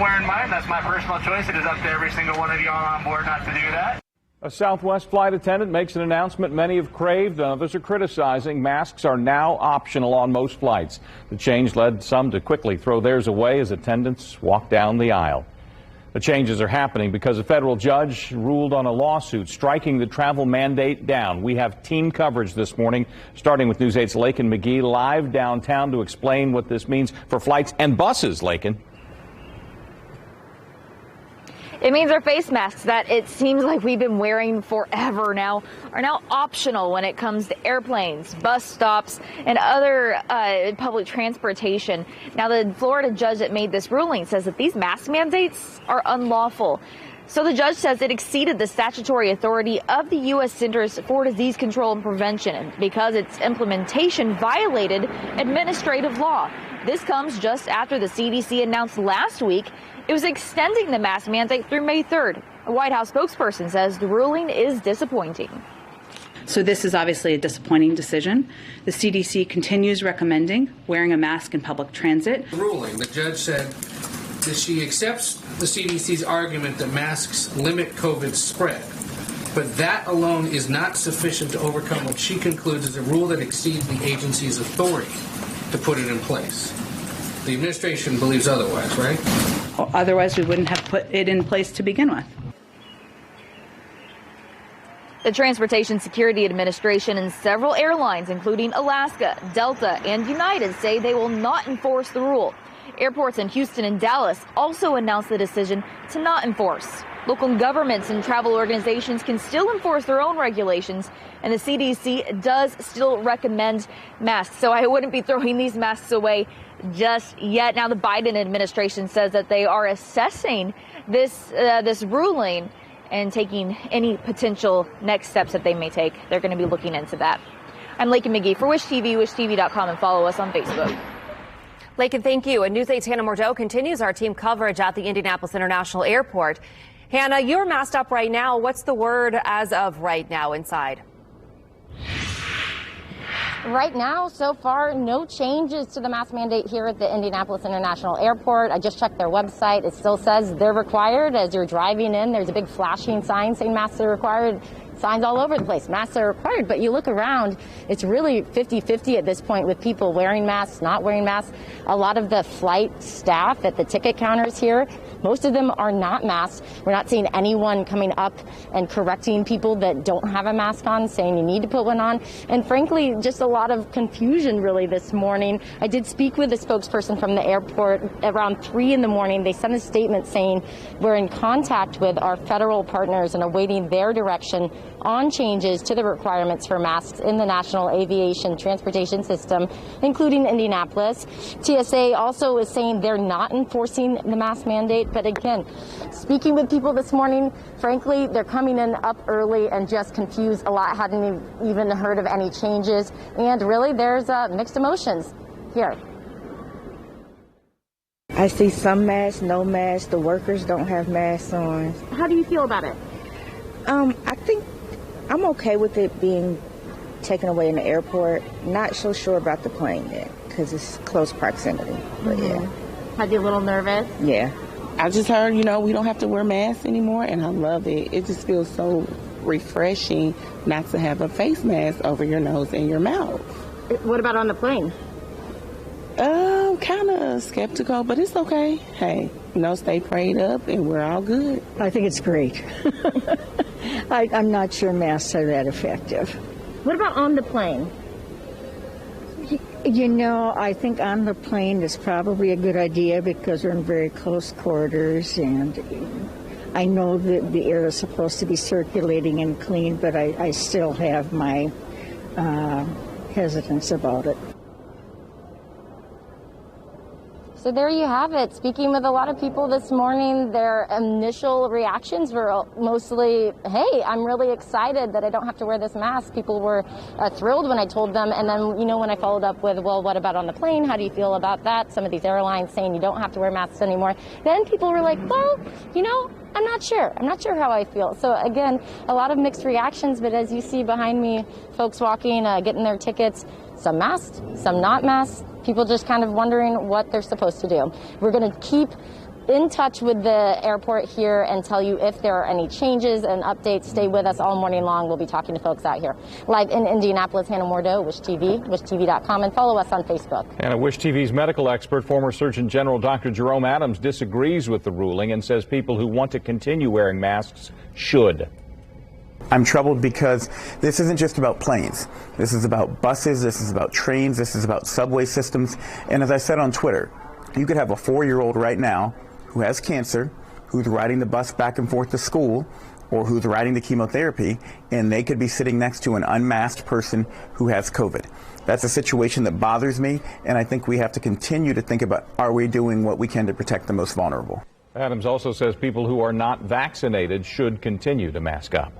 wearing mine. That's my personal choice. It is up to every single one of y'all on board not to do that. A Southwest flight attendant makes an announcement many have craved and others are criticizing. Masks are now optional on most flights. The change led some to quickly throw theirs away as attendants walk down the aisle. The changes are happening because a federal judge ruled on a lawsuit striking the travel mandate down. We have team coverage this morning, starting with News 8's Lakin McGee live downtown to explain what this means for flights and buses. Lakin. It means our face masks that it seems like we've been wearing forever now are now optional when it comes to airplanes, bus stops, and other public transportation. Now, the Florida judge that made this ruling says that these mask mandates are unlawful. So the judge says it exceeded the statutory authority of the U.S. Centers for Disease Control and Prevention because its implementation violated administrative law. This comes just after the CDC announced last week it was extending the mask mandate through May 3rd. A White House spokesperson says the ruling is disappointing. So this is obviously a disappointing decision. The CDC continues recommending wearing a mask in public transit. Ruling, the judge said that she accepts the CDC's argument that masks limit COVID spread, but that alone is not sufficient to overcome what she concludes is a rule that exceeds the agency's authority to put it in place. The administration believes otherwise, right? Otherwise, we wouldn't have put it in place to begin with. The Transportation Security Administration and several airlines, including Alaska, Delta, and United, say they will not enforce the rule. Airports in Houston and Dallas also announced the decision to not enforce. Local governments and travel organizations can still enforce their own regulations, and the CDC does still recommend masks. So I wouldn't be throwing these masks away just yet. Now, the Biden administration says that they are assessing this ruling and taking any potential next steps that they may take. They're going to be looking into that. I'm Lakin McGee for Wish TV, wishtv.com, and follow us on Facebook. Lakin, thank you. And News 8's Hannah Mordeau continues our team coverage at the Indianapolis International Airport. Hannah, you're masked up right now. What's the word as of right now inside? Right now, so far, no changes to the mask mandate here at the Indianapolis International Airport. I just checked their website. It still says they're required. As you're driving in, there's a big flashing sign saying masks are required. Signs all over the place. Masks are required, but you look around, it's really 50-50 at this point with people wearing masks, not wearing masks. A lot of the flight staff at the ticket counters here, most of them are not masked. We're not seeing anyone coming up and correcting people that don't have a mask on, saying you need to put one on. And frankly, just a lot of confusion really this morning. I did speak with a spokesperson from the airport around 3 in the morning. They sent a statement saying we're in contact with our federal partners and awaiting their direction on changes to the requirements for masks in the National Aviation Transportation System, including Indianapolis. TSA also is saying they're not enforcing the mask mandate. But again, speaking with people this morning, frankly, they're coming in up early and just confused. A lot hadn't even heard of any changes. And really, there's mixed emotions here. I see some masks, no masks. The workers don't have masks on. How do you feel about it? I think I'm okay with it being taken away in the airport. Not so sure about the plane yet because it's close proximity. But yeah. Had you a little nervous? Yeah. I just heard, we don't have to wear masks anymore, and I love it. It just feels so refreshing not to have a face mask over your nose and your mouth. What about on the plane? Kind of skeptical, but it's okay. Hey, stay prayed up, and we're all good. I think it's great. I'm not sure masks are that effective. What about on the plane? I think on the plane is probably a good idea because we're in very close quarters, and I know that the air is supposed to be circulating and clean, but I still have my hesitance about it. So there you have it. Speaking with a lot of people this morning, their initial reactions were mostly, hey, I'm really excited that I don't have to wear this mask. People were thrilled when I told them. And then, when I followed up with, well, what about on the plane? How do you feel about that? Some of these airlines saying you don't have to wear masks anymore. Then people were like, well, I'm not sure. I'm not sure how I feel. So again, a lot of mixed reactions. But as you see behind me, folks walking, getting their tickets, some masked, some not masked. People just kind of wondering what they're supposed to do. We're going to keep in touch with the airport here and tell you if there are any changes and updates. Stay with us all morning long. We'll be talking to folks out here. Live in Indianapolis, Hannah Mordeau, Wish TV, wishtv.com, and follow us on Facebook. And Wish TV's medical expert, former Surgeon General Dr. Jerome Adams, disagrees with the ruling and says people who want to continue wearing masks should. I'm troubled because this isn't just about planes. This is about buses, this is about trains, this is about subway systems. And as I said on Twitter, you could have a 4-year-old right now who has cancer, who's riding the bus back and forth to school, or who's riding the chemotherapy, and they could be sitting next to an unmasked person who has COVID. That's a situation that bothers me, and I think we have to continue to think about, are we doing what we can to protect the most vulnerable? Adams also says people who are not vaccinated should continue to mask up.